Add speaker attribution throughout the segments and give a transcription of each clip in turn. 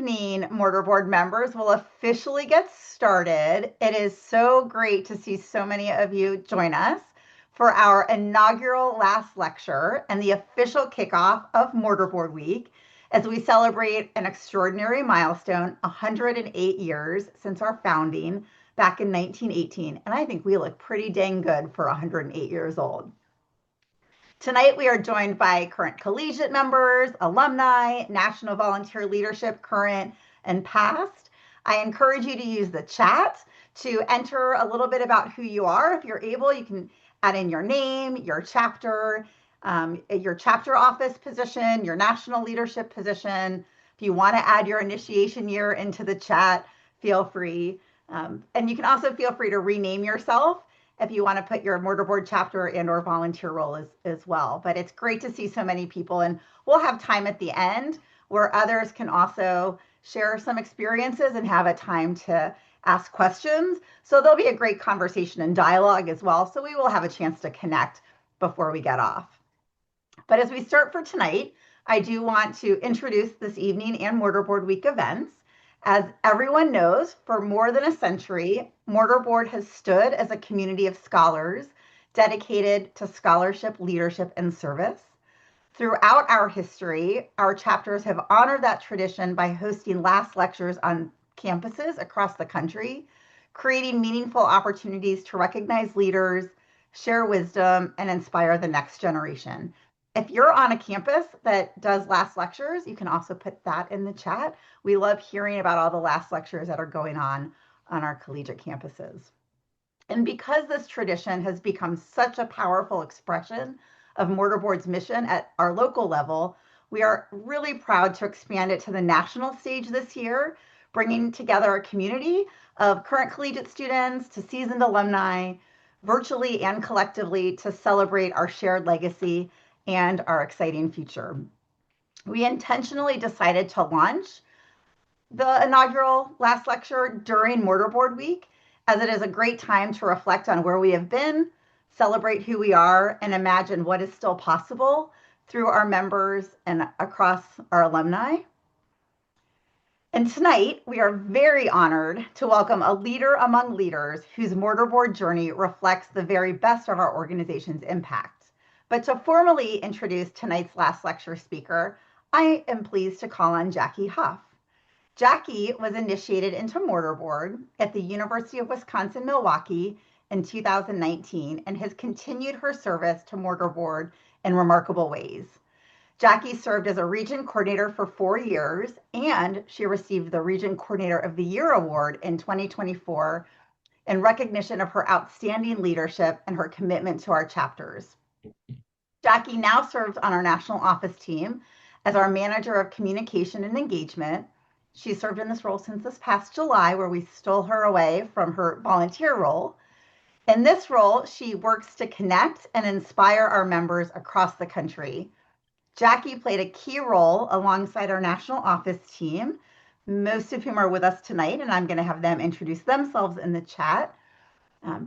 Speaker 1: evening, Mortarboard members. We'll officially get started. It is so great to see so many of you join us for our inaugural last lecture and the official kickoff of Mortarboard Week as we celebrate an extraordinary milestone, 108 years since our founding back in 1918. And I think we look pretty dang good for 108 years old. Tonight, we are joined by current collegiate members, alumni, national volunteer leadership, current and past. I encourage you to use the chat to enter a little bit about who you are. If you're able, you can add in your name, your chapter office position, your national leadership position. If you want to add your initiation year into the chat, feel free. And you can also feel free to rename yourself if you want to put your Mortarboard chapter and or volunteer role as well. But it's great to see so many people, and we'll have time at the end where others can also share some experiences and have a time to ask questions. So there'll be a great conversation and dialogue as well. So we will have a chance to connect before we get off. But as we start for tonight, I do want to introduce this evening and Mortarboard Week events. As everyone knows, for more than a century, Mortarboard has stood as a community of scholars dedicated to scholarship, leadership, and service. Throughout our history, our chapters have honored that tradition by hosting last lectures on campuses across the country, creating meaningful opportunities to recognize leaders, share wisdom, and inspire the next generation. If you're on a campus that does last lectures, you can also put that in the chat. We love hearing about all the last lectures that are going on our collegiate campuses. And because this tradition has become such a powerful expression of Mortarboard's mission at our local level, we are really proud to expand it to the national stage this year, bringing together a community of current collegiate students to seasoned alumni, virtually and collectively, to celebrate our shared legacy and our exciting future. We intentionally decided to launch the inaugural last lecture during Mortarboard Week, as it is a great time to reflect on where we have been, celebrate who we are, and imagine what is still possible through our members and across our alumni. And tonight, we are very honored to welcome a leader among leaders whose Mortarboard journey reflects the very best of our organization's impact. But to formally introduce tonight's last lecture speaker, I am pleased to call on Jackie Huff. Jackie was initiated into Mortarboard at the University of Wisconsin-Milwaukee in 2019 and has continued her service to Mortarboard in remarkable ways. Jackie served as a region coordinator for 4 years, and she received the Region Coordinator of the Year Award in 2024 in recognition of her outstanding leadership and her commitment to our chapters. Jackie now serves on our national office team as our manager of communication and engagement. She served in this role since this past July, where we stole her away from her volunteer role. In this role, she works to connect and inspire our members across the country. Jackie played a key role alongside our national office team, most of whom are with us tonight, and I'm going to have them introduce themselves in the chat.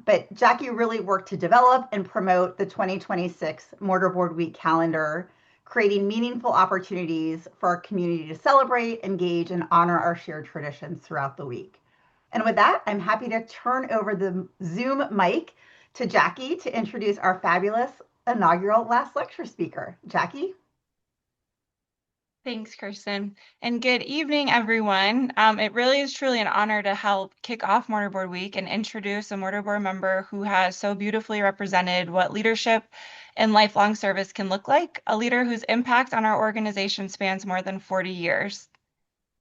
Speaker 1: But Jackie really worked to develop and promote the 2026 Mortarboard Week calendar, creating meaningful opportunities for our community to celebrate, engage, and honor our shared traditions throughout the week. And with that, I'm happy to turn over the Zoom mic to Jackie to introduce our fabulous inaugural last lecture speaker. Jackie?
Speaker 2: Thanks, Kirsten. And good evening, everyone. It really is truly an honor to help kick off Mortarboard Week and introduce a Mortarboard member who has so beautifully represented what leadership and lifelong service can look like, a leader whose impact on our organization spans more than 40 years.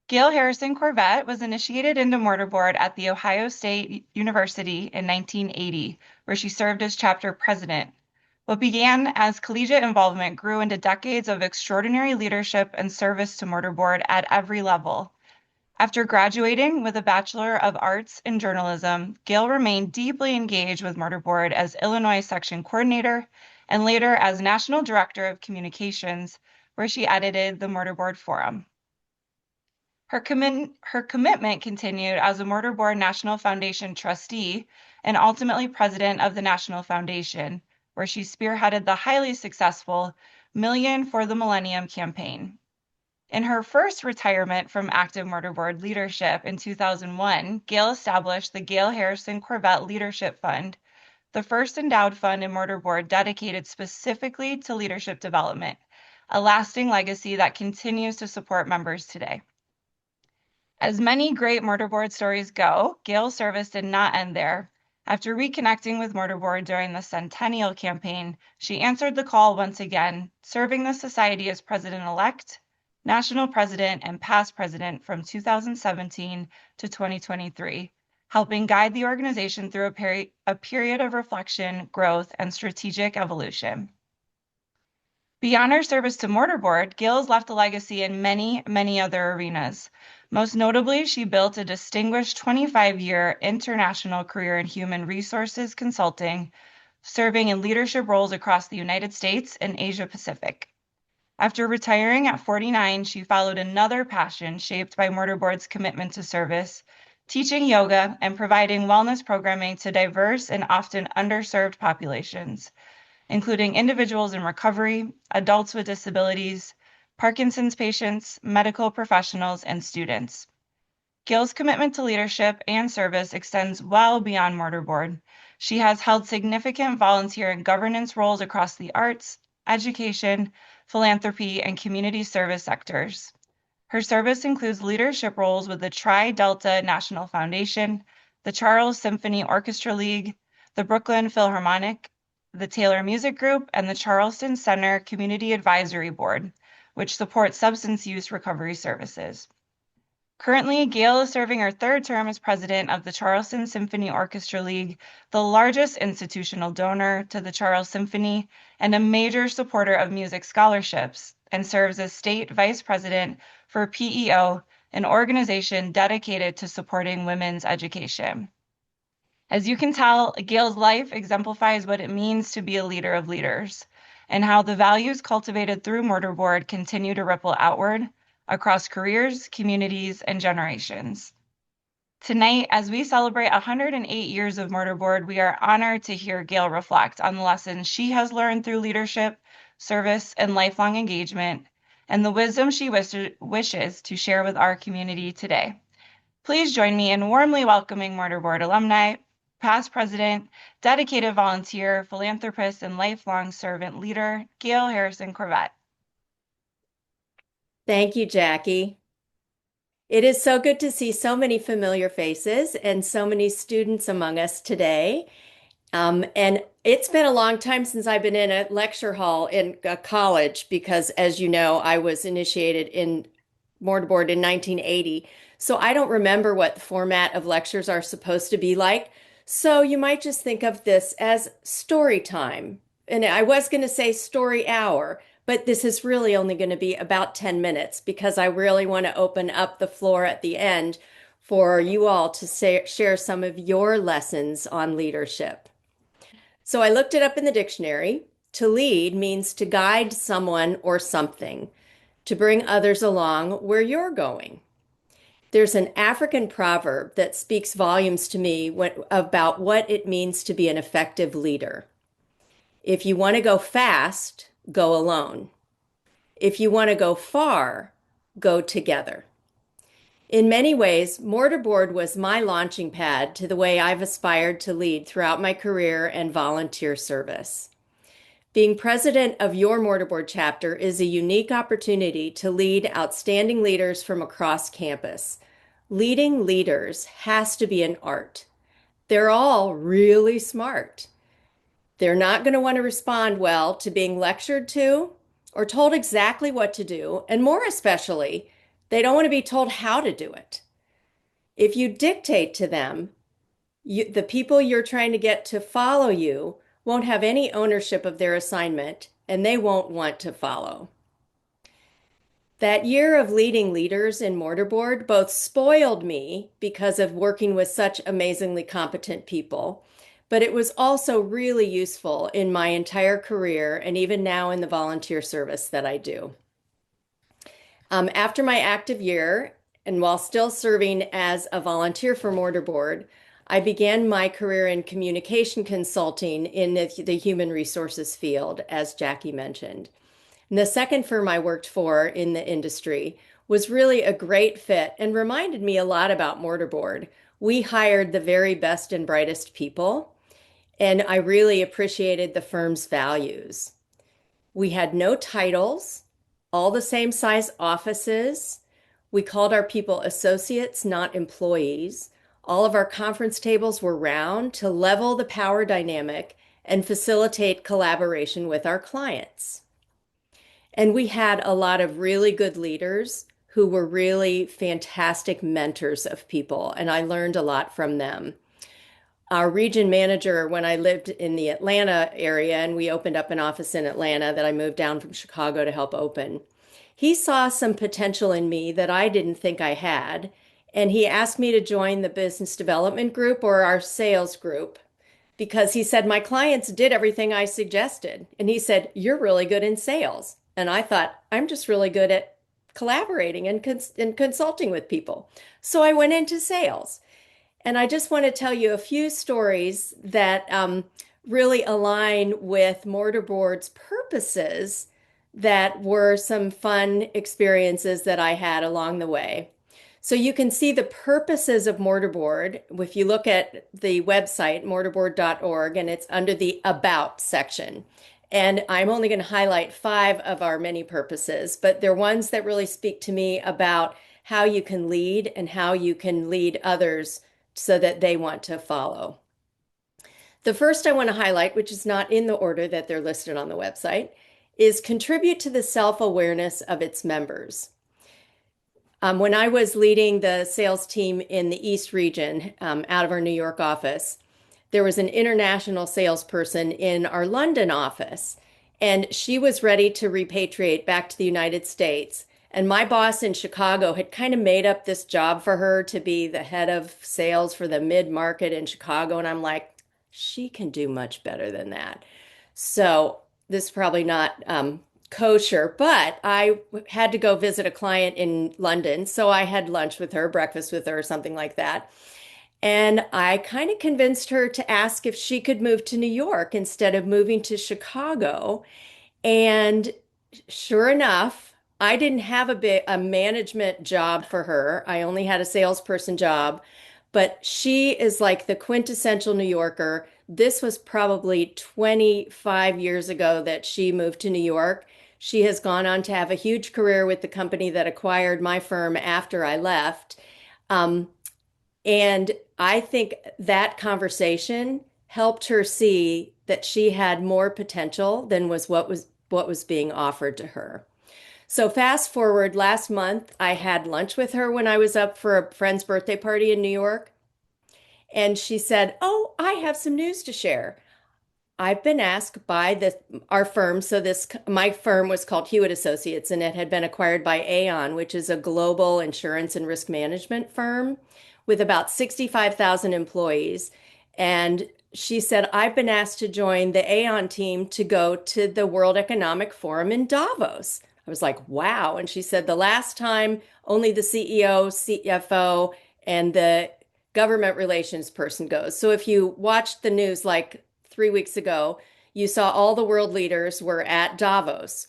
Speaker 2: Gail Harrison Corvette was initiated into Mortarboard at The Ohio State University in 1980, where she served as chapter president. What began as collegiate involvement grew into decades of extraordinary leadership and service to Mortarboard at every level. After graduating with a Bachelor of Arts in Journalism, Gail remained deeply engaged with Mortarboard as Illinois Section Coordinator and later as National Director of Communications, where she edited the Mortarboard Forum. Her commitment continued as a Mortarboard National Foundation trustee and ultimately president of the National Foundation, where she spearheaded the highly successful Million for the Millennium campaign. In her first retirement from active mortarboard leadership in 2001, Gail established the Gail Harrison Corvette Leadership Fund, the first endowed fund in mortarboard dedicated specifically to leadership development, a lasting legacy that continues to support members today. As many great mortarboard stories go, Gail's service did not end there. After reconnecting with mortarboard during the Centennial campaign, she answered the call once again, serving the society as president-elect, national president, and past president from 2017 to 2023, helping guide the organization through a period of reflection, growth, and strategic evolution. Beyond her service to mortarboard, Gail has left a legacy in many, many other arenas. Most notably, she built a distinguished 25-year international career in human resources consulting, serving in leadership roles across the United States and Asia Pacific. After retiring at 49, she followed another passion shaped by mortarboard's commitment to service, teaching yoga and providing wellness programming to diverse and often underserved populations, including individuals in recovery, adults with disabilities, Parkinson's patients, medical professionals, and students. Gail's commitment to leadership and service extends well beyond mortarboard. She has held significant volunteer and governance roles across the arts, education, philanthropy, and community service sectors. Her service includes leadership roles with the Tri Delta National Foundation, the Charles Symphony Orchestra League, the Brooklyn Philharmonic, the Taylor Music Group, and the Charleston Center Community Advisory Board, which supports substance use recovery services. Currently, Gail is serving her third term as president of the Charleston Symphony Orchestra League, the largest institutional donor to the Charles Symphony and a major supporter of music scholarships, and serves as state vice president for PEO, an organization dedicated to supporting women's education. As you can tell, Gail's life exemplifies what it means to be a leader of leaders and how the values cultivated through mortarboard continue to ripple outward across careers, communities, and generations. Tonight, as we celebrate 108 years of mortarboard, we are honored to hear Gail reflect on the lessons she has learned through leadership, service, and lifelong engagement, and the wisdom she wishes to share with our community today. Please join me in warmly welcoming mortarboard alumni, past president, dedicated volunteer, philanthropist, and lifelong servant leader, Gail Harrison Corvette.
Speaker 3: Thank you, Jackie. It is so good to see so many familiar faces and so many students among us today. And it's been a long time since I've been in a lecture hall in a college because, as you know, I was initiated in mortarboard in 1980. So I don't remember what the format of lectures are supposed to be like. So you might just think of this as story time. And I was going to say story hour, but this is really only going to be about 10 minutes because I really want to open up the floor at the end for you all to share some of your lessons on leadership. So I looked it up in the dictionary. To lead means to guide someone or something, to bring others along where you're going. There's an African proverb that speaks volumes to me about what it means to be an effective leader. If you want to go fast, go alone. If you want to go far, go together. In many ways, mortarboard was my launching pad to the way I've aspired to lead throughout my career and volunteer service. Being president of your mortarboard chapter is a unique opportunity to lead outstanding leaders from across campus. Leading leaders has to be an art. They're all really smart. They're not going to want to respond well to being lectured to or told exactly what to do, and more especially, they don't want to be told how to do it. If you dictate to them, the people you're trying to get to follow you won't have any ownership of their assignment, and they won't want to follow. That year of leading leaders in mortarboard both spoiled me because of working with such amazingly competent people, but it was also really useful in my entire career and even now in the volunteer service that I do. After my active year, and while still serving as a volunteer for mortarboard, I began my career in communication consulting in the human resources field, as Jackie mentioned. And the second firm I worked for in the industry was really a great fit and reminded me a lot about mortarboard. We hired the very best and brightest people, and I really appreciated the firm's values. We had no titles, all the same size offices. We called our people associates, not employees. All of our conference tables were round to level the power dynamic and facilitate collaboration with our clients. And we had a lot of really good leaders who were really fantastic mentors of people, and I learned a lot from them. Our region manager, when I lived in the Atlanta area, and we opened up an office in Atlanta that I moved down from Chicago to help open, he saw some potential in me that I didn't think I had. And he asked me to join the business development group or our sales group because he said, my clients did everything I suggested. And he said, you're really good in sales. And I thought, I'm just really good at collaborating and consulting with people. So I went into sales. And I just want to tell you a few stories that really align with mortarboard's purposes that were some fun experiences that I had along the way. So you can see the purposes of mortarboard if you look at the website, mortarboard.org, and it's under the About section. And I'm only going to highlight 5 of our many purposes, but they're ones that really speak to me about how you can lead and how you can lead others so that they want to follow. The first I want to highlight, which is not in the order that they're listed on the website, is contribute to the self-awareness of its members. When I was leading the sales team in the East region out of our New York office, there was an international salesperson in our London office, and she was ready to repatriate back to the United States. And my boss in Chicago had kind of made up this job for her to be the head of sales for the mid-market in Chicago. And I'm like, she can do much better than that. So this is probably not kosher, but I had to go visit a client in London. So I had lunch with her, breakfast with her, or something like that. And I kind of convinced her to ask if she could move to New York instead of moving to Chicago. And sure enough, I didn't have a management job for her. I only had a salesperson job, but she is like the quintessential New Yorker. This was probably 25 years ago that she moved to New York. She has gone on to have a huge career with the company that acquired my firm after I left. And I think that conversation helped her see that she had more potential than what was being offered to her. So fast forward, last month, I had lunch with her when I was up for a friend's birthday party in New York. And she said, "Oh, I have some news to share. I've been asked by our firm." So my firm was called Hewitt Associates, and it had been acquired by Aon, which is a global insurance and risk management firm with about 65,000 employees. And she said, "I've been asked to join the Aon team to go to the World Economic Forum in Davos." I was like, wow. And she said the last time only the CEO, CFO, and the government relations person goes. So if you watched the news like 3 weeks ago, you saw all the world leaders were at Davos.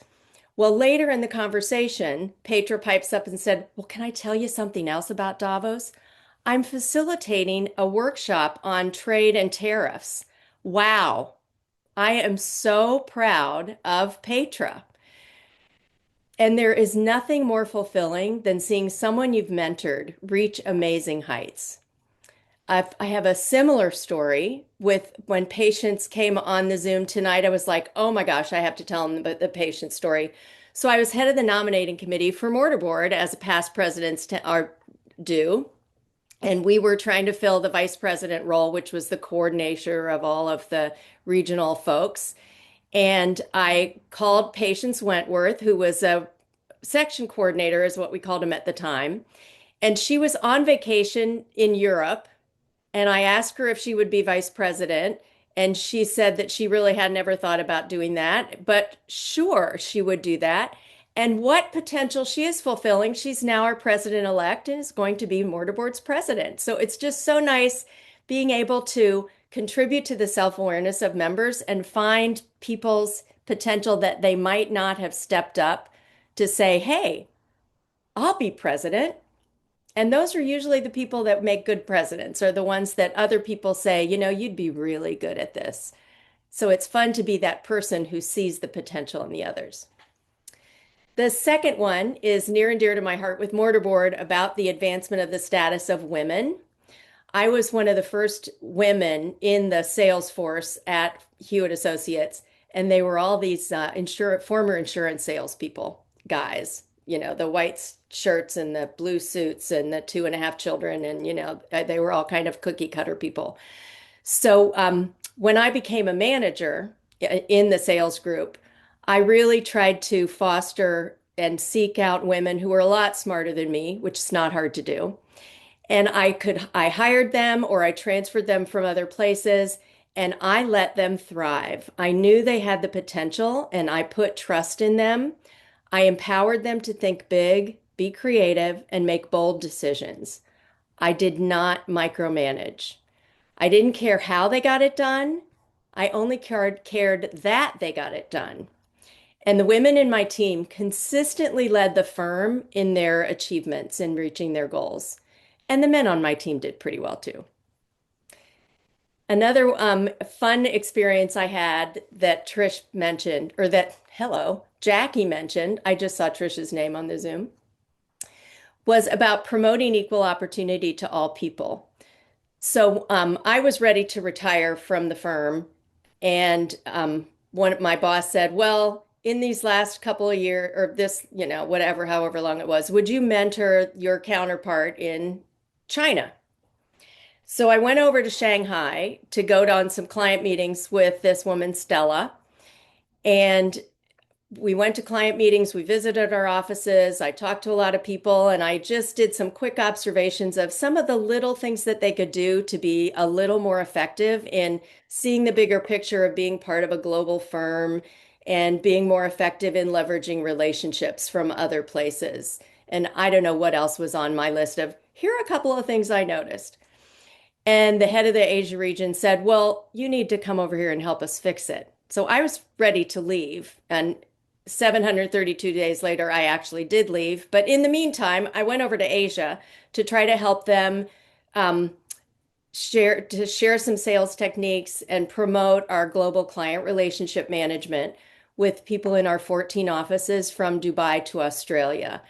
Speaker 3: Well, later in the conversation, Petra pipes up and said, "Well, can I tell you something else about Davos? I'm facilitating a workshop on trade and tariffs." Wow. I am so proud of Petra. And there is nothing more fulfilling than seeing someone you've mentored reach amazing heights. I have a similar story with when patients came on the Zoom tonight. I was like, oh my gosh, I have to tell them about the patient story. So I was head of the nominating committee for Mortarboard, as past presidents do. And we were trying to fill the vice president role, which was the coordinator of all of the regional folks. And I called Patience Wentworth, who was a section coordinator, is what we called him at the time. And she was on vacation in Europe. And I asked her if she would be vice president. And she said that she really had never thought about doing that, but sure, she would do that. And what potential she is fulfilling. She's now our president-elect and is going to be Mortarboard's president. So it's just so nice being able to contribute to the self-awareness of members and find people's potential that they might not have stepped up to say, hey, I'll be president. And those are usually the people that make good presidents, or the ones that other people say, you'd be really good at this. So it's fun to be that person who sees the potential in the others. The second one is near and dear to my heart with Mortarboard about the advancement of the status of women. I was one of the first women in the sales force at Hewitt Associates, and they were all these former insurance salespeople, guys, the white shirts and the blue suits and the 2.5 children, and they were all kind of cookie cutter people. So when I became a manager in the sales group, I really tried to foster and seek out women who were a lot smarter than me, which is not hard to do. And I hired them or I transferred them from other places and I let them thrive. I knew they had the potential and I put trust in them. I empowered them to think big, be creative, and make bold decisions. I did not micromanage. I didn't care how they got it done. I only cared that they got it done. And the women in my team consistently led the firm in their achievements in reaching their goals. And the men on my team did pretty well too. Another fun experience I had that Trish mentioned, or Jackie mentioned, I just saw Trish's name on the Zoom, was about promoting equal opportunity to all people. So I was ready to retire from the firm, and my boss said, well, in these last couple of years, or this, however long it was, would you mentor your counterpart in China? So I went over to Shanghai to go on some client meetings with this woman, Stella, and we went to client meetings, we visited our offices, I talked to a lot of people, and I just did some quick observations of some of the little things that they could do to be a little more effective in seeing the bigger picture of being part of a global firm and being more effective in leveraging relationships from other places. And I don't know what else was on my list of, here are a couple of things I noticed. And the head of the Asia region said, well, you need to come over here and help us fix it. So I was ready to leave. And 732 days later, I actually did leave. But in the meantime, I went over to Asia to try to help them share some sales techniques and promote our global client relationship management with people in our 14 offices from Dubai to Australia.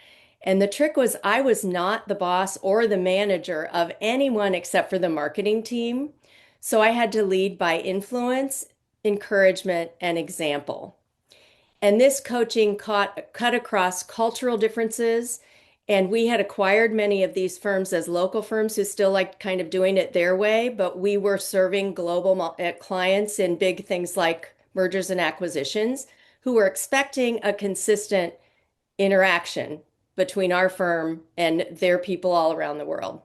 Speaker 3: And the trick was I was not the boss or the manager of anyone except for the marketing team. So I had to lead by influence, encouragement, and example. And this coaching cut across cultural differences. And we had acquired many of these firms as local firms who still liked kind of doing it their way, but we were serving global clients in big things like mergers and acquisitions who were expecting a consistent interaction between our firm and their people all around the world.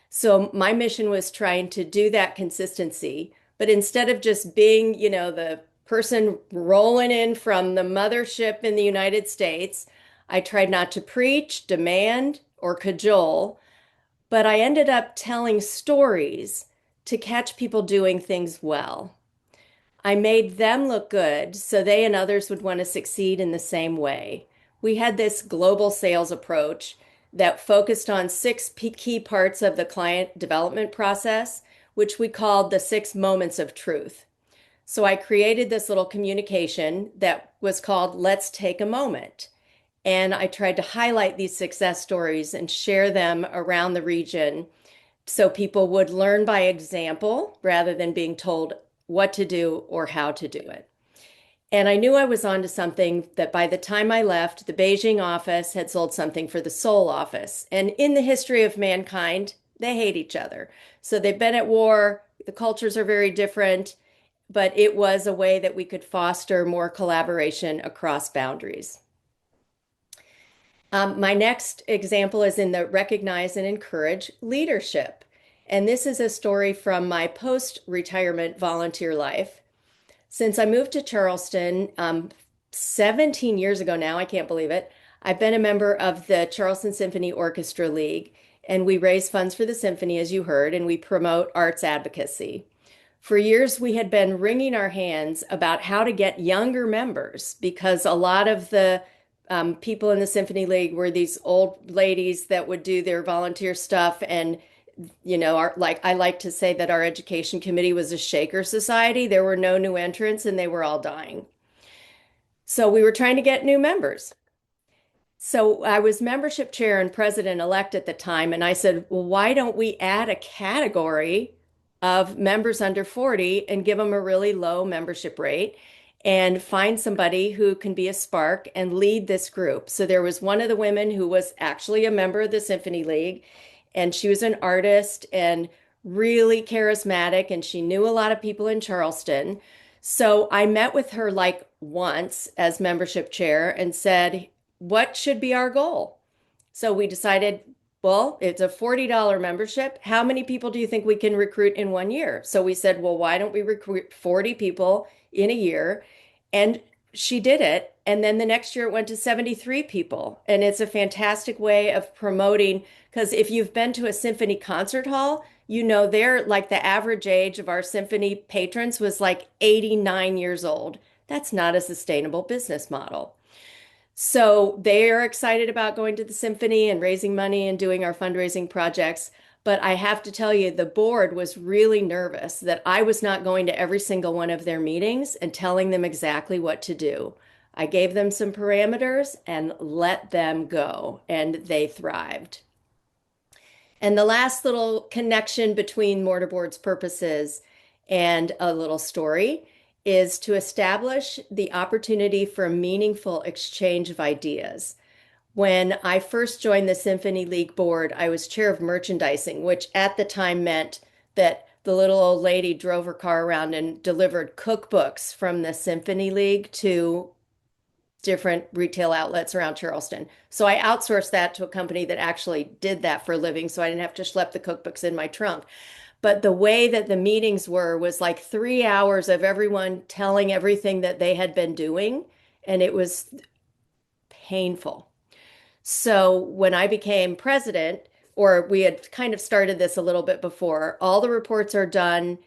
Speaker 3: So my mission was trying to do that consistency, but instead of just being, the person rolling in from the mothership in the United States, I tried not to preach, demand, or cajole, but I ended up telling stories to catch people doing things well. I made them look good so they and others would want to succeed in the same way. We had this global sales approach that focused on 6 key parts of the client development process, which we called the 6 moments of truth. So I created this little communication that was called Let's Take a Moment. And I tried to highlight these success stories and share them around the region so people would learn by example rather than being told what to do or how to do it. And I knew I was onto something that by the time I left, the Beijing office had sold something for the Seoul office. And in the history of mankind, they hate each other. So they've been at war, the cultures are very different, but it was a way that we could foster more collaboration across boundaries. My next example is in the recognize and encourage leadership. And this is a story from my post-retirement volunteer life. Since I moved to Charleston 17 years ago now, I can't believe it, I've been a member of the Charleston Symphony Orchestra League, and we raise funds for the symphony, as you heard, and we promote arts advocacy. For years, we had been wringing our hands about how to get younger members because a lot of the people in the Symphony League were these old ladies that would do their volunteer stuff. And, like I like to say that our education committee was a shaker society. There were no new entrants and they were all dying. So we were trying to get new members. So I was membership chair and president-elect at the time, and I said, well, why don't we add a category of members under 40 and give them a really low membership rate and find somebody who can be a spark and lead this group? So there was one of the women who was actually a member of the Symphony League, and she was an artist and really charismatic, and she knew a lot of people in Charleston. So I met with her like once as membership chair and said, what should be our goal? So we decided, well, it's a $40 membership. How many people do you think we can recruit in 1 year? So we said, well, why don't we recruit 40 people in a year? And she did it. And then the next year it went to 73 people. And it's a fantastic way of promoting, because if you've been to a symphony concert hall, they're like the average age of our symphony patrons was like 89 years old. That's not a sustainable business model. So they are excited about going to the symphony and raising money and doing our fundraising projects. But I have to tell you, the board was really nervous that I was not going to every single one of their meetings and telling them exactly what to do. I gave them some parameters and let them go, and they thrived. And the last little connection between mortarboard's purposes and a little story is to establish the opportunity for a meaningful exchange of ideas. When I first joined the Symphony League board, I was chair of merchandising, which at the time meant that the little old lady drove her car around and delivered cookbooks from the Symphony League to different retail outlets around Charleston. So I outsourced that to a company that actually did that for a living, so I didn't have to schlep the cookbooks in my trunk. But the way that the meetings were was like 3 hours of everyone telling everything that they had been doing, and it was painful. So when I became president, or we had kind of started this a little bit before, all the reports are done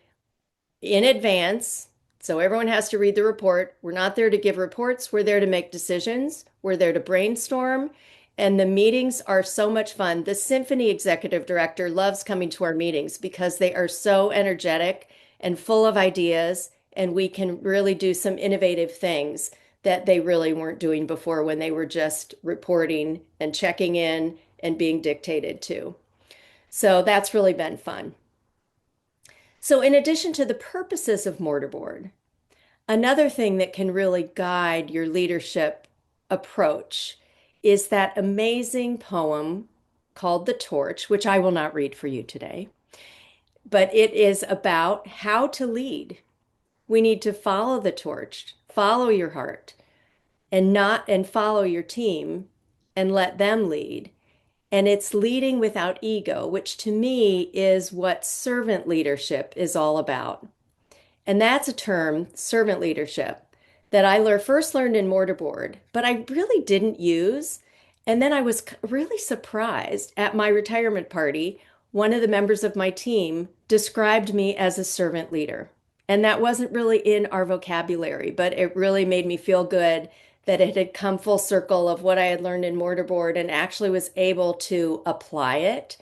Speaker 3: in advance. So everyone has to read the report. We're not there to give reports. We're there to make decisions. We're there to brainstorm. And the meetings are so much fun. The symphony executive director loves coming to our meetings because they are so energetic and full of ideas, and we can really do some innovative things that they really weren't doing before when they were just reporting and checking in and being dictated to. So that's really been fun. So in addition to the purposes of mortarboard, another thing that can really guide your leadership approach is that amazing poem called The Torch, which I will not read for you today, but it is about how to lead. We need to follow the torch, follow your heart, and follow your team and let them lead. And it's leading without ego, which to me is what servant leadership is all about. And that's a term, servant leadership, that I first learned in mortarboard, but I really didn't use. And then I was really surprised at my retirement party. One of the members of my team described me as a servant leader. And that wasn't really in our vocabulary, but it really made me feel good that it had come full circle of what I had learned in mortarboard and actually was able to apply it.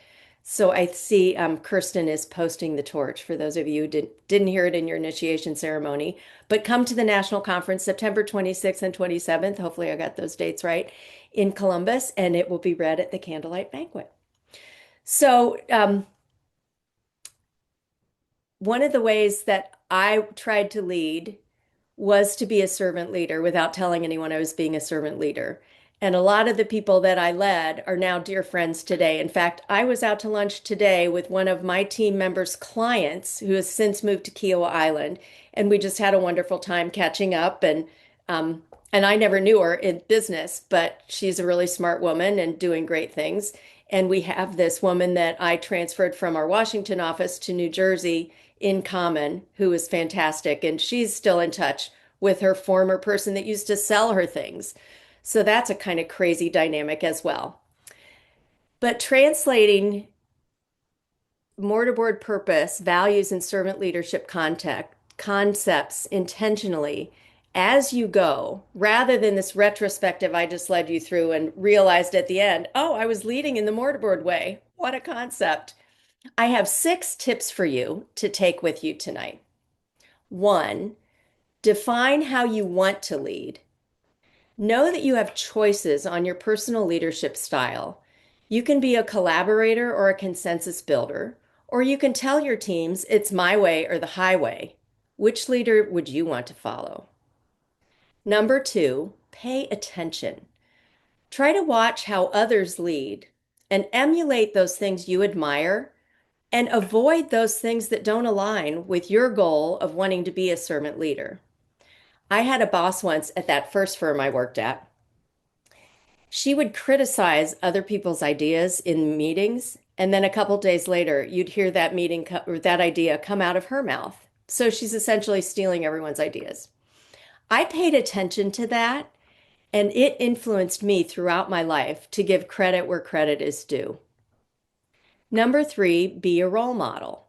Speaker 3: So I see Kirsten is posting the torch for those of you who didn't hear it in your initiation ceremony. But come to the national conference September 26th and 27th. Hopefully I got those dates right in Columbus, and it will be read at the candlelight banquet. So one of the ways that I tried to lead was to be a servant leader without telling anyone I was being a servant leader. And a lot of the people that I led are now dear friends today. In fact, I was out to lunch today with one of my team members' clients who has since moved to Kiowa Island, and we just had a wonderful time catching up. And I never knew her in business, but she's a really smart woman and doing great things. And we have this woman that I transferred from our Washington office to New Jersey in common, who is fantastic. And she's still in touch with her former person that used to sell her things. So that's a kind of crazy dynamic as well. But translating mortarboard purpose, values, and servant leadership contact concepts intentionally as you go, rather than this retrospective I just led you through and realized at the end, oh, I was leading in the mortarboard way. What a concept. I have 6 tips for you to take with you tonight. 1, define how you want to lead. Know that you have choices on your personal leadership style. You can be a collaborator or a consensus builder, or you can tell your teams it's my way or the highway. Which leader would you want to follow? Number 2, pay attention. Try to watch how others lead and emulate those things you admire and avoid those things that don't align with your goal of wanting to be a servant leader. I had a boss once at that first firm I worked at. She would criticize other people's ideas in meetings, and then a couple days later, you'd hear that meeting or that idea come out of her mouth. So she's essentially stealing everyone's ideas. I paid attention to that, and it influenced me throughout my life to give credit where credit is due. Number 3, be a role model.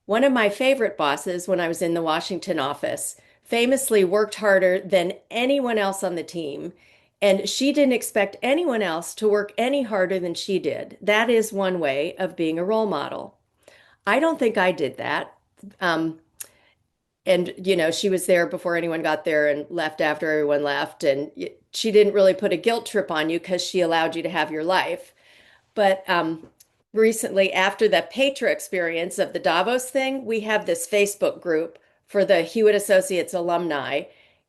Speaker 3: One of my favorite bosses when I was in the Washington office famously worked harder than anyone else on the team, and she didn't expect anyone else to work any harder than she did. That is one way of being a role model. I don't think I did that. Um, and, she was there before anyone got there and left after everyone left. And she didn't really put a guilt trip on you because she allowed you to have your life. But recently, after the Petra experience of the Davos thing, we have this Facebook group for the Hewitt Associates alumni,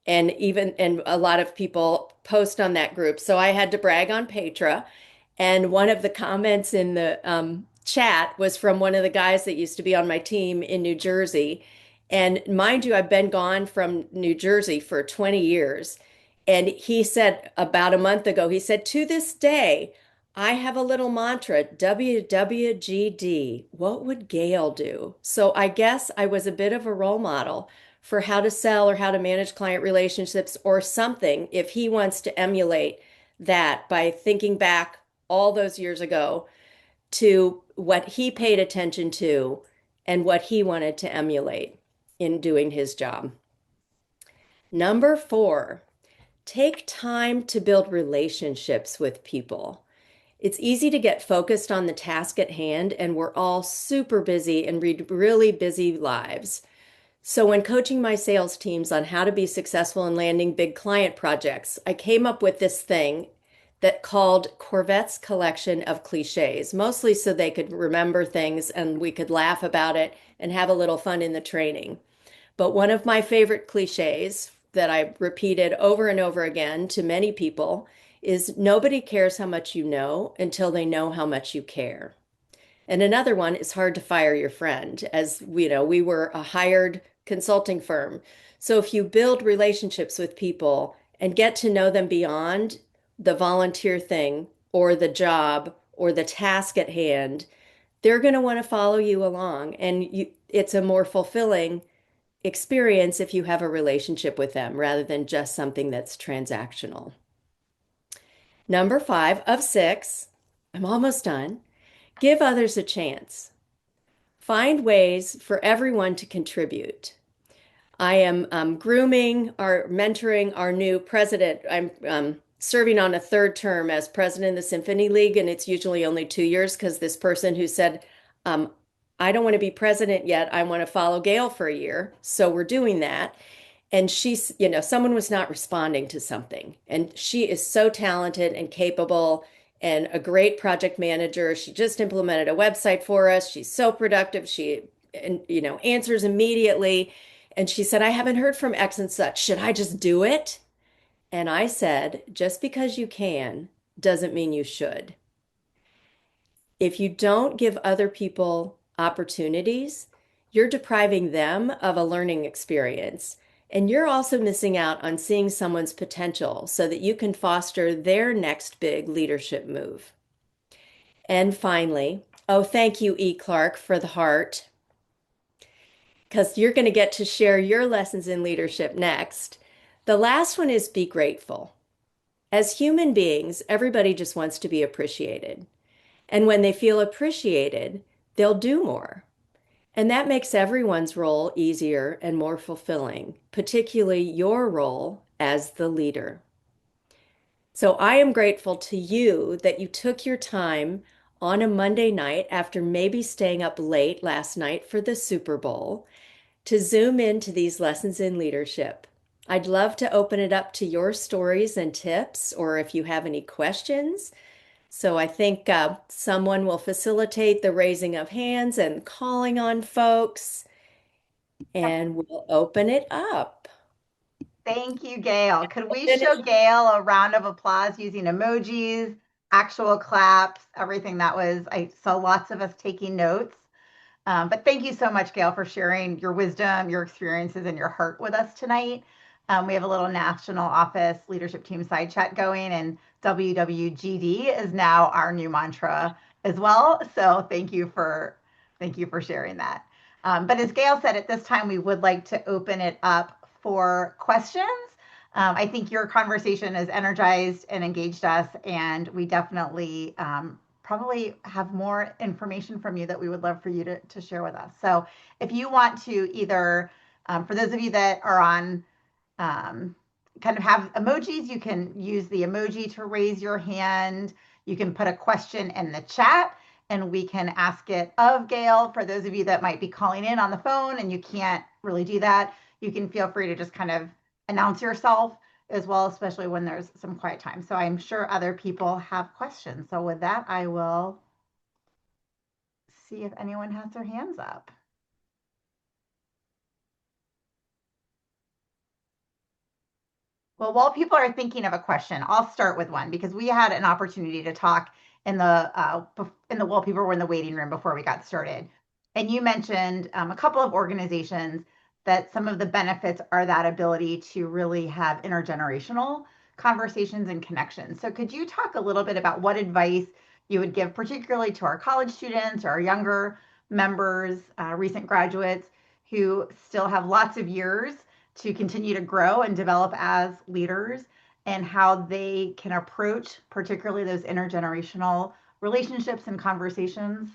Speaker 3: and a lot of people post on that group. So I had to brag on Petra, and one of the comments in the chat was from one of the guys that used to be on my team in New Jersey. And mind you, I've been gone from New Jersey for 20 years. And he said about a month ago, he said, to this day, I have a little mantra, WWGD. What would Gail do? So I guess I was a bit of a role model for how to sell or how to manage client relationships or something if he wants to emulate that by thinking back all those years ago to what he paid attention to and what he wanted to emulate in doing his job. Number 4, take time to build relationships with people. It's easy to get focused on the task at hand, and we're all super busy and lead really busy lives. So when coaching my sales teams on how to be successful in landing big client projects, I came up with this thing that called Corvette's collection of cliches, mostly so they could remember things and we could laugh about it and have a little fun in the training. But one of my favorite cliches that I repeated over and over again to many people is nobody cares how much you know until they know how much you care. And another one is hard to fire your friend. As we were a hired consulting firm. So if you build relationships with people and get to know them beyond the volunteer thing or the job or the task at hand, they're going to want to follow you along. And it's a more fulfilling experience if you have a relationship with them rather than just something that's transactional. Number 5 of 6, I'm almost done. Give others a chance. Find ways for everyone to contribute. I am mentoring our new president. I'm serving on a 3rd term as president of the Symphony League, and it's usually only 2 years because this person who said, I don't want to be president yet. I want to follow Gail for a year. So we're doing that. And she's, someone was not responding to something. And she is so talented and capable and a great project manager. She just implemented a website for us. She's so productive. She, answers immediately. And she said, I haven't heard from X and such. Should I just do it? And I said, just because you can doesn't mean you should. If you don't give other people opportunities, you're depriving them of a learning experience. And you're also missing out on seeing someone's potential so that you can foster their next big leadership move. And finally, thank you, E. Clark, for the heart, because you're going to get to share your lessons in leadership next. The last one is be grateful. As human beings, everybody just wants to be appreciated. And when they feel appreciated, they'll do more. And that makes everyone's role easier and more fulfilling, particularly your role as the leader. So I am grateful to you that you took your time on a Monday night after maybe staying up late last night for the Super Bowl to zoom into these lessons in leadership. I'd love to open it up to your stories and tips, or if you have any questions. So I think someone will facilitate the raising of hands and calling on folks, and we'll open it up.
Speaker 1: Thank you, Gail. Could we
Speaker 3: Finish.
Speaker 1: show Gail a round of applause using emojis, actual claps, everything that was? I saw lots of us taking notes. But thank you so much, Gail, for sharing your wisdom, your experiences, and your heart with us tonight. We have a little national office leadership team side chat going, and WWGD is now our new mantra as well. So thank you for sharing that. But as Gail said, at this time we would like to open it up for questions. I think your conversation has energized and engaged us, and we definitely probably have more information from you that we would love for you to share with us. So if you want to either, for those of you that are on kind of have emojis, you can use the emoji to raise your hand. You can put a question in the chat and we can ask it of Gail. For those of you that might be calling in on the phone and you can't really do that, you can feel free to just kind of announce yourself as well, especially when there's some quiet time. So I'm sure other people have questions. So with that, I will see if anyone has their hands up. Well, while people are thinking of a question, I'll start with one because we had an opportunity to talk while people were in the waiting room before we got started, and you mentioned a couple of organizations that some of the benefits are that ability to really have intergenerational conversations and connections. So, could you talk a little bit about what advice you would give, particularly to our college students or our younger members, recent graduates who still have lots of years to continue to grow and develop as leaders, and how they can approach particularly those intergenerational relationships and conversations?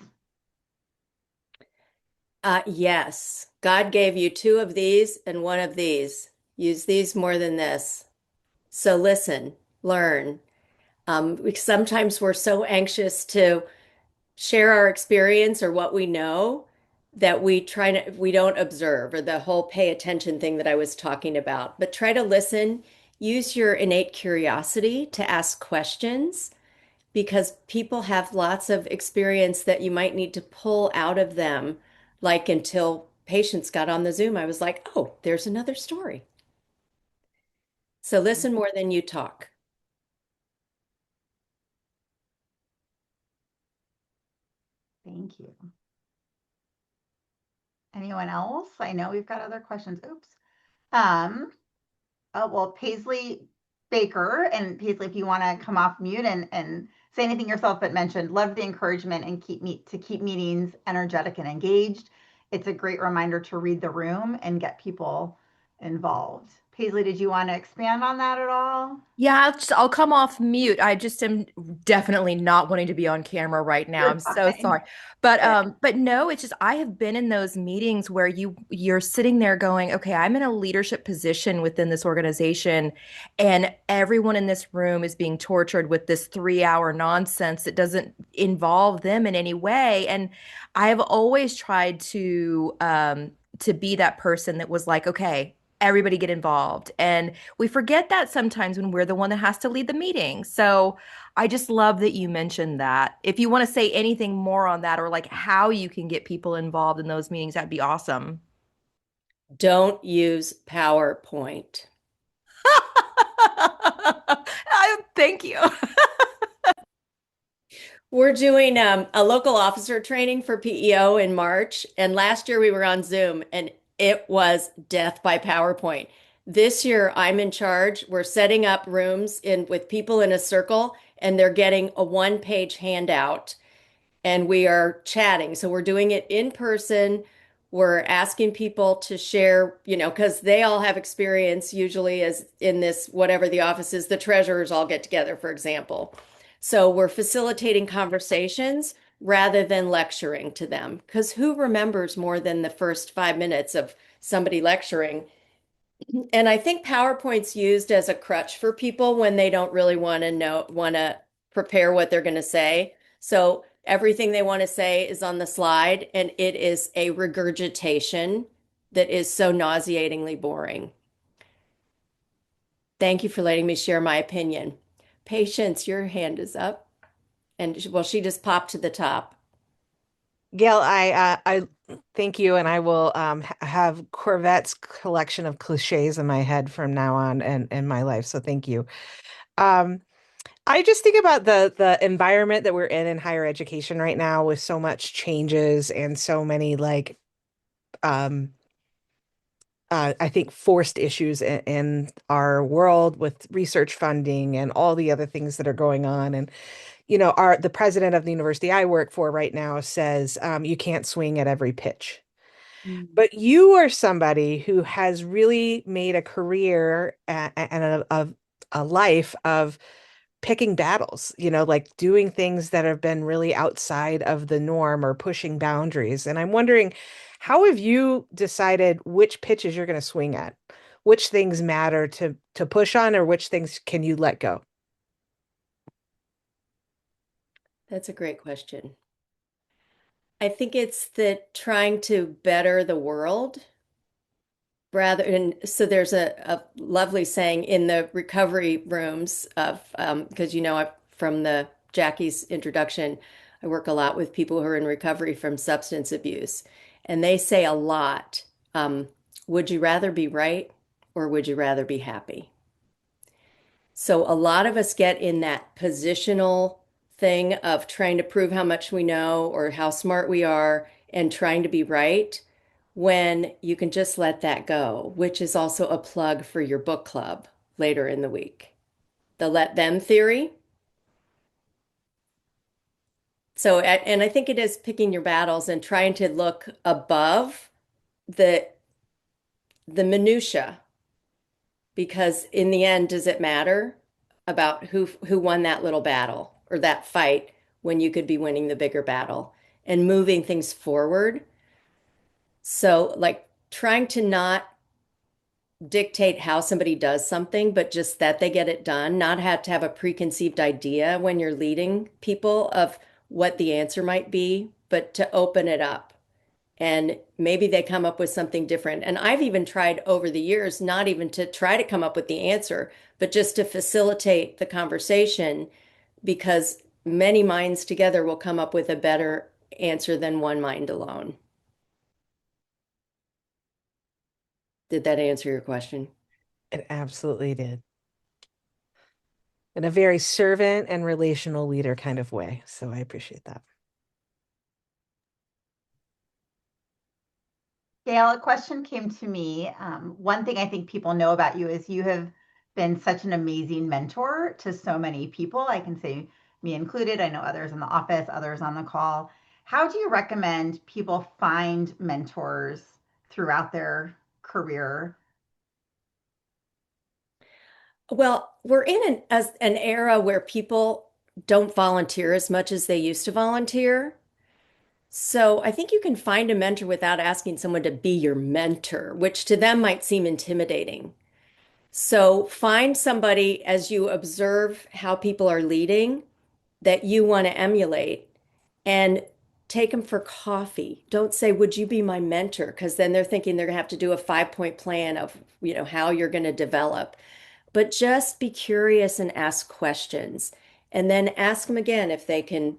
Speaker 3: Yes, God gave you two of these and one of these. Use these more than this. So listen, learn. Sometimes we're so anxious to share our experience or what we know that we don't observe, or the whole pay attention thing that I was talking about. But try to listen, use your innate curiosity to ask questions because people have lots of experience that you might need to pull out of them. Like until patients got on the Zoom, I was like, oh, there's another story. So listen more than you talk.
Speaker 1: Thank you. Anyone else? I know we've got other questions. Oops. Um, oh, well, Paisley Baker, and Paisley, if you want to come off mute and say anything yourself, but mentioned, love the encouragement and keep meetings energetic and engaged. It's a great reminder to read the room and get people involved. Paisley, did you want to expand on that at all?
Speaker 4: Yeah, I'll come off mute. I just am definitely not wanting to be on camera right now.
Speaker 1: You're
Speaker 4: I'm so
Speaker 1: fine.
Speaker 4: sorry. But no, it's just I have been in those meetings where you're sitting there going, okay, I'm in a leadership position within this organization, and everyone in this room is being tortured with this 3 hour nonsense that doesn't involve them in any way. And I have always tried to be that person that was like, okay, everybody get involved. And we forget that sometimes when we're the one that has to lead the meeting. So I just love that you mentioned that. If you want to say anything more on that or like how you can get people involved in those meetings, that'd be awesome.
Speaker 3: Don't use PowerPoint.
Speaker 4: Thank you.
Speaker 3: We're doing a local officer training for PEO in March, and last year we were on Zoom, and it was death by PowerPoint. This year I'm in charge. We're setting up rooms in with people in a circle, and they're getting a one-page handout, and we are chatting. So we're doing it in person. We're asking people to share, because they all have experience usually as in this, whatever the office is, the treasurers all get together, for example. So we're facilitating conversations rather than lecturing to them. Because who remembers more than the first 5 minutes of somebody lecturing? And I think PowerPoint's used as a crutch for people when they don't really want to prepare what they're going to say. So everything they want to say is on the slide, and it is a regurgitation that is so nauseatingly boring. Thank you for letting me share my opinion. Patience, your hand is up. And well, she just popped to the top.
Speaker 5: Gail, I thank you, and I will have Corvette's collection of cliches in my head from now on and in my life. So thank you. Um, I just think about the environment that we're in higher education right now with so much changes and so many um I think forced issues in our world with research funding and all the other things that are going on. And our the president of the university I work for right now says you can't swing at every pitch.
Speaker 3: Mm.
Speaker 5: But you are somebody who has really made a career and a life of picking battles, like doing things that have been really outside of the norm or pushing boundaries. And I'm wondering, how have you decided which pitches you're going to swing at? Which things matter to push on, or which things can you let go?
Speaker 3: That's a great question. I think it's that trying to better the world rather, and so there's a lovely saying in the recovery rooms of because from the Jackie's introduction, I work a lot with people who are in recovery from substance abuse, and they say a lot, would you rather be right or would you rather be happy? So a lot of us get in that positional thing of trying to prove how much we know or how smart we are and trying to be right when you can just let that go, which is also a plug for your book club later in the week. The let them theory. So, and I think it is picking your battles and trying to look above the minutia, because in the end, does it matter about who won that little battle or that fight when you could be winning the bigger battle and moving things forward? So, like trying to not dictate how somebody does something, but just that they get it done, not have to have a preconceived idea when you're leading people of what the answer might be, but to open it up. And maybe they come up with something different. And I've even tried over the years, not even to try to come up with the answer, but just to facilitate the conversation, because many minds together will come up with a better answer than one mind alone. Did that answer your question?
Speaker 5: It absolutely did. In a very servant and relational leader kind of way. So I appreciate that.
Speaker 1: Gail, a question came to me. One thing I think people know about you is you have been such an amazing mentor to so many people. I can say me included. I know others in the office, others on the call. How do you recommend people find mentors throughout their career?
Speaker 3: Well, we're in an era where people don't volunteer as much as they used to volunteer. So I think you can find a mentor without asking someone to be your mentor, which to them might seem intimidating. So find somebody as you observe how people are leading that you want to emulate and take them for coffee. Don't say, "Would you be my mentor?" Because then they're thinking they're going to have to do a 5-point plan of, how you're going to develop. But just be curious and ask questions. And then ask them again if they can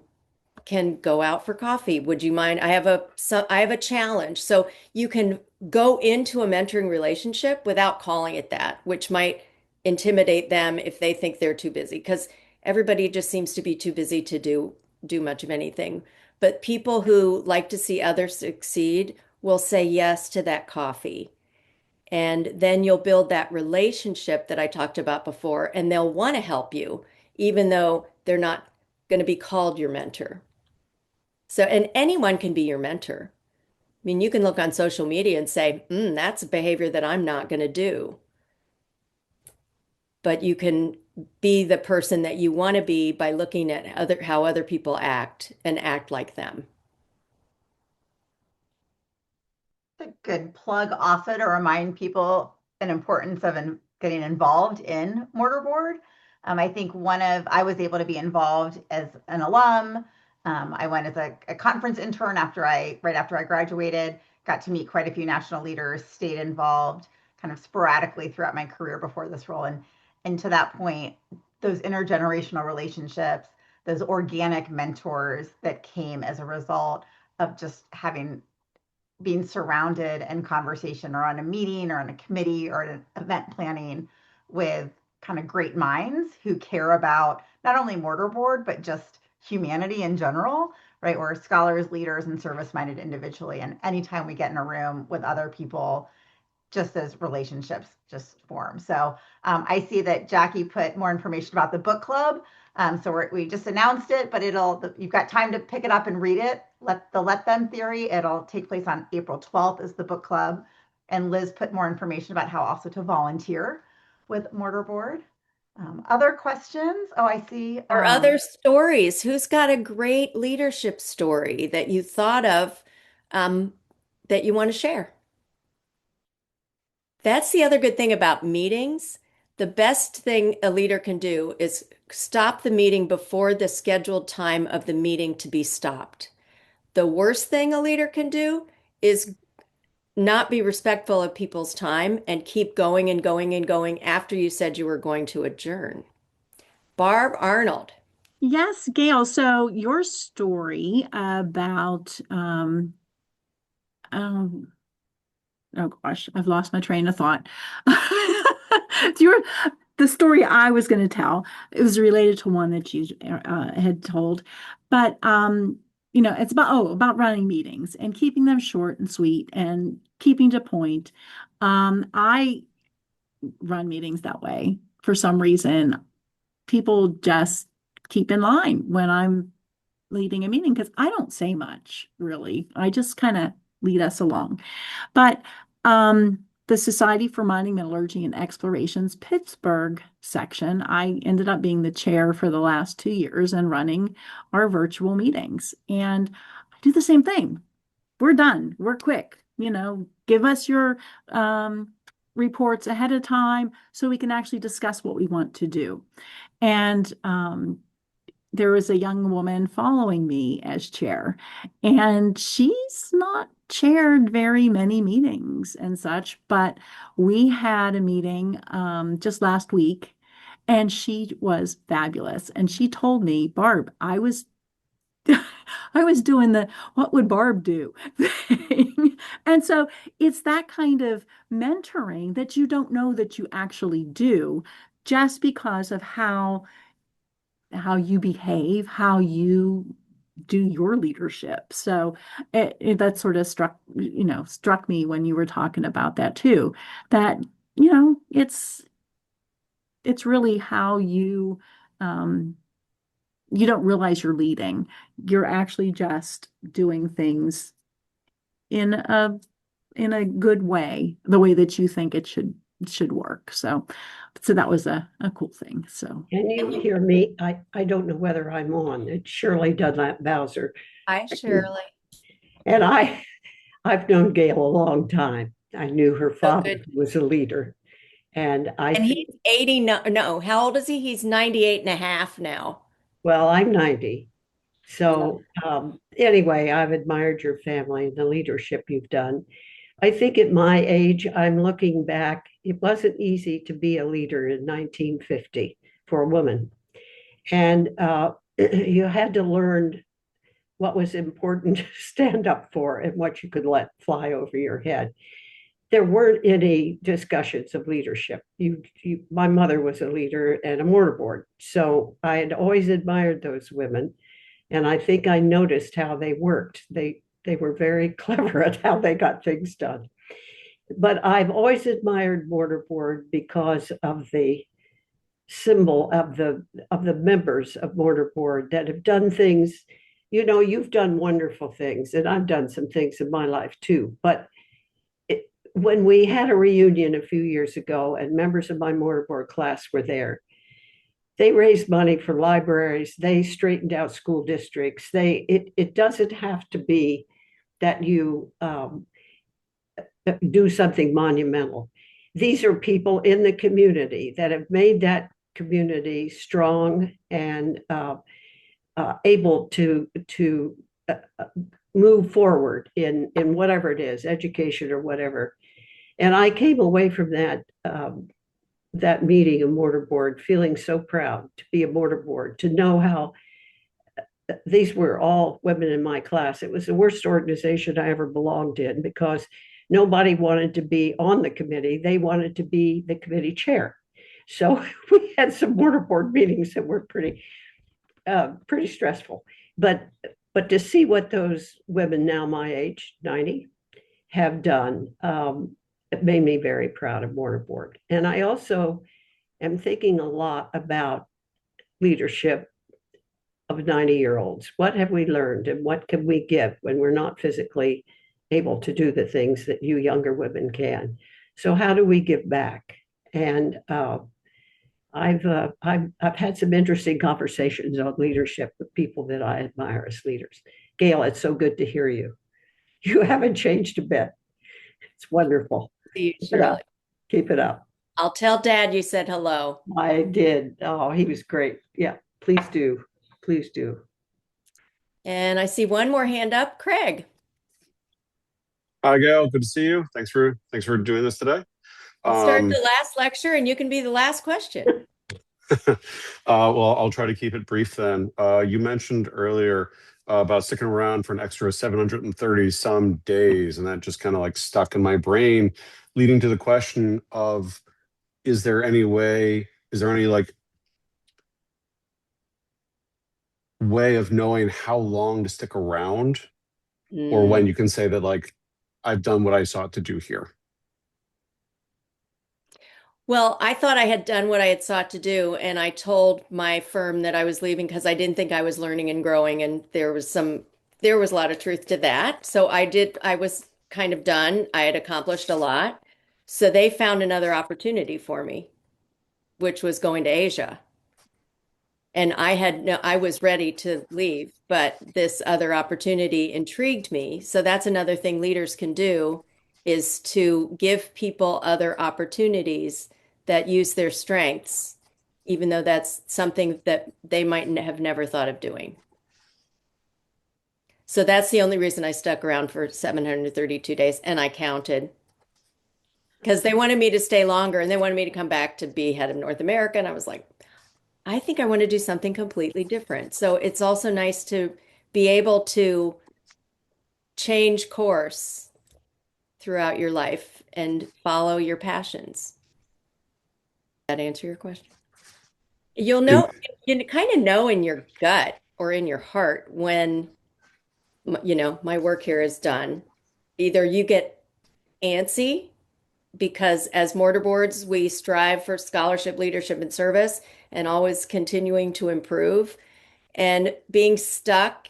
Speaker 3: go out for coffee. Would you mind? I have a challenge. So you can go into a mentoring relationship without calling it that, which might intimidate them if they think they're too busy, because everybody just seems to be too busy to do much of anything. But people who like to see others succeed will say yes to that coffee. And then you'll build that relationship that I talked about before, and they'll want to help you, even though they're not going to be called your mentor. So, and anyone can be your mentor. I mean, you can look on social media and say, that's a behavior that I'm not going to do. But you can be the person that you want to be by looking at how other people act and act like them.
Speaker 1: A good plug also to remind people an importance of getting involved in mortarboard. I think I was able to be involved as an alum. I went as a conference intern right after I graduated, got to meet quite a few national leaders, stayed involved kind of sporadically throughout my career before this role. And to that point, those intergenerational relationships, those organic mentors that came as a result of just having being surrounded in conversation or on a meeting or on a committee or an event planning with kind of great minds who care about not only mortarboard, but just humanity in general, right? We're scholars, leaders, and service minded individually. And anytime we get in a room with other people just as relationships just form. So I see that Jackie put more information about the book club. So we just announced it, but you've got time to pick it up and read it. Let Them Theory. It'll take place on April 12th is the book club. And Liz put more information about how also to volunteer with Mortarboard. Other questions? Oh, I see.
Speaker 3: Or other stories. Who's got a great leadership story that you thought of um, that you want to share? That's the other good thing about meetings. The best thing a leader can do is stop the meeting before the scheduled time of the meeting to be stopped. The worst thing a leader can do is not be respectful of people's time and keep going and going and going after you said you were going to adjourn. Barb Arnold.
Speaker 6: Yes, Gail. So your story about um oh gosh, I've lost my train of thought. Your the story I was going to tell, it was related to one that you had told, but it's about running meetings and keeping them short and sweet and keeping to point. I run meetings that way for some reason. People just keep in line when I'm leading a meeting because I don't say much really. I just kind of lead us along. But the Society for Mining, Metallurgy, and Exploration's Pittsburgh section, I ended up being the chair for the last 2 years and running our virtual meetings. And I do the same thing. We're done. We're quick. Give us your reports ahead of time so we can actually discuss what we want to do. And there was a young woman following me as chair, and she's not chaired very many meetings and such, but we had a meeting just last week, and she was fabulous. And she told me, Barb, I was I was doing the what would Barb do thing. And so it's that kind of mentoring that you don't know that you actually do just because of how you behave, how you do your leadership. So that sort of struck me when you were talking about that too, that, it's really how you don't realize you're leading. You're actually just doing things in a good way, the way that you think it should work. So that was a cool thing. So
Speaker 7: Can you hear me? I don't know whether I'm on. It's Shirley Dunlap Bowser.
Speaker 3: Hi, Shirley.
Speaker 7: And I've known Gail a long time. I knew her
Speaker 3: So
Speaker 7: father
Speaker 3: good.
Speaker 7: was a leader. And
Speaker 3: And he's 80. No, how old is he? He's 98 and a half now.
Speaker 7: well, I'm 90.
Speaker 3: Yeah.
Speaker 7: So anyway, I've admired your family and the leadership you've done. I think at my age, I'm looking back, it wasn't easy to be a leader in 1950 for a woman. And you had to learn what was important to stand up for and what you could let fly over your head. There weren't any discussions of leadership. My mother was a leader and a mortarboard. So I had always admired those women. And I think I noticed how they worked. They were very clever at how they got things done. But I've always admired mortarboard because of the symbol of the members of mortarboard that have done things. You've done wonderful things, and I've done some things in my life too. But when we had a reunion a few years ago, and members of my mortarboard class were there, they raised money for libraries. They straightened out school districts. It doesn't have to be that you do something monumental. These are people in the community that have made that community strong and able to move forward in whatever it is, education or whatever. And I came away from that meeting of mortarboard feeling so proud to be a mortarboard, to know how these were all women in my class. It was the worst organization I ever belonged in because nobody wanted to be on the committee. They wanted to be the committee chair. So we had some mortarboard meetings that were pretty stressful. But to see what those women now my age, 90, have done, it made me very proud of mortarboard. And I also am thinking a lot about leadership of 90-year-olds. What have we learned and what can we give when we're not physically able to do the things that you younger women can? So how do we give back? And I've had some interesting conversations on leadership with people that I admire as leaders. Gail, it's so good to hear you. You haven't changed a bit. It's wonderful.
Speaker 3: See you,
Speaker 7: Keep it up.
Speaker 3: Shirley.
Speaker 7: Keep it up.
Speaker 3: I'll tell Dad you said hello.
Speaker 7: I did. Oh, he was great. Yeah, please do. Please do.
Speaker 3: And I see one more hand up. Craig.
Speaker 8: Hi, Gail. Good to see you. Thanks for doing this today.
Speaker 3: I'll start the last lecture and you can be the last question.
Speaker 8: Well, I'll try to keep it brief then. You mentioned earlier about sticking around for an extra 730 some days, and that just kind of like stuck in my brain, leading to the question of, is there any like way of knowing how long to stick around, or when you can say that like I've done what I sought to do here?
Speaker 3: Well, I thought I had done what I had sought to do, and I told my firm that I was leaving because I didn't think I was learning and growing, and there was a lot of truth to that. So I was kind of done. I had accomplished a lot. So they found another opportunity for me, which was going to Asia. And I was ready to leave, but this other opportunity intrigued me. So that's another thing leaders can do, is to give people other opportunities that use their strengths, even though that's something that they might have never thought of doing. So that's the only reason I stuck around for 732 days, and I counted. Because they wanted me to stay longer and they wanted me to come back to be head of North America. And I was like, I think I want to do something completely different. So it's also nice to be able to change course throughout your life and follow your passions. That answer your question? You'll know, you kind of know in your gut or in your heart when, my work here is done. Either you get antsy because as mortarboards, we strive for scholarship, leadership, and service and always continuing to improve. And being stuck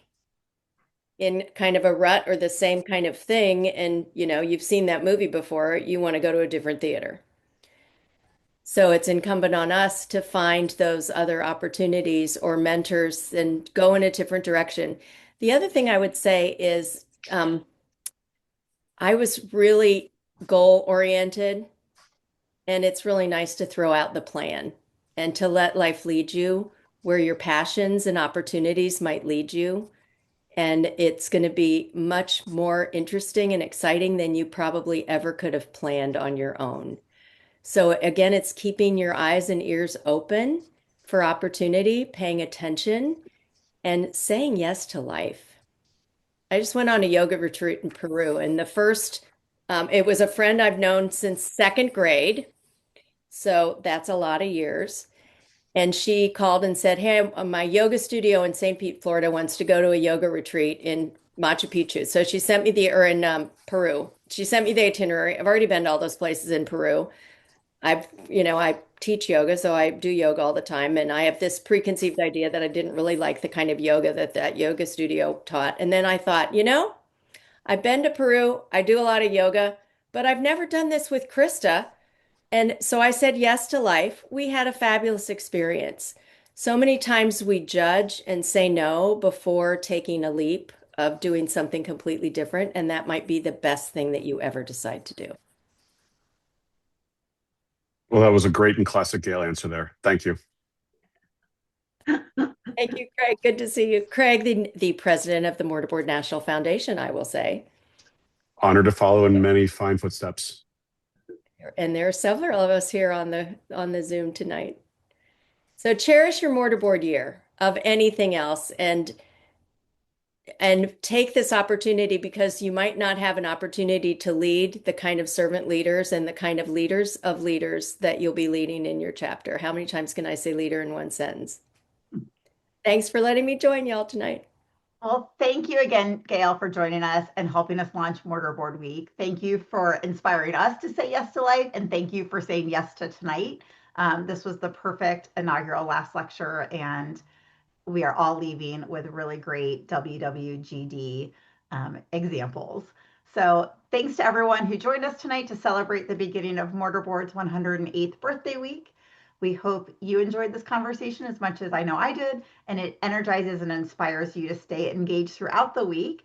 Speaker 3: in kind of a rut or the same kind of thing, and you've seen that movie before, you want to go to a different theater. So it's incumbent on us to find those other opportunities or mentors and go in a different direction. The other thing I would say is I was really goal oriented, and it's really nice to throw out the plan and to let life lead you where your passions and opportunities might lead you. And it's going to be much more interesting and exciting than you probably ever could have planned on your own. So again, it's keeping your eyes and ears open for opportunity, paying attention, and saying yes to life. I just went on a yoga retreat in Peru, and it was a friend I've known since second grade. So that's a lot of years. And she called and said, hey, my yoga studio in St. Pete, Florida wants to go to a yoga retreat in Machu Picchu. So she sent me in Peru. She sent me the itinerary. I've already been to all those places in Peru. I teach yoga, so I do yoga all the time. And I have this preconceived idea that I didn't really like the kind of yoga that yoga studio taught. And then I thought, I've been to Peru. I do a lot of yoga, but I've never done this with Krista. And so I said yes to life. We had a fabulous experience. So many times we judge and say no before taking a leap of doing something completely different, and that might be the best thing that you ever decide to do.
Speaker 8: Well, that was a great and classic Gail answer there. Thank you.
Speaker 3: Thank you, Craig. Good to see you. Craig, the president of the Mortarboard National Foundation, I will say.
Speaker 8: Honored to follow in many fine footsteps.
Speaker 3: And there are several of us here on the Zoom tonight. So cherish your mortarboard year of anything else and take this opportunity because you might not have an opportunity to lead the kind of servant leaders and the kind of leaders that you'll be leading in your chapter. How many times can I say leader in one sentence? Thanks for letting me join y'all tonight.
Speaker 1: Well, thank you again, Gail, for joining us and helping us launch Mortarboard Week. Thank you for inspiring us to say yes to life, and thank you for saying yes to tonight. This was the perfect inaugural last lecture, and we are all leaving with really great WWGD examples. So thanks to everyone who joined us tonight to celebrate the beginning of Mortarboard's 108th birthday week. We hope you enjoyed this conversation as much as I know I did, and it energizes and inspires you to stay engaged throughout the week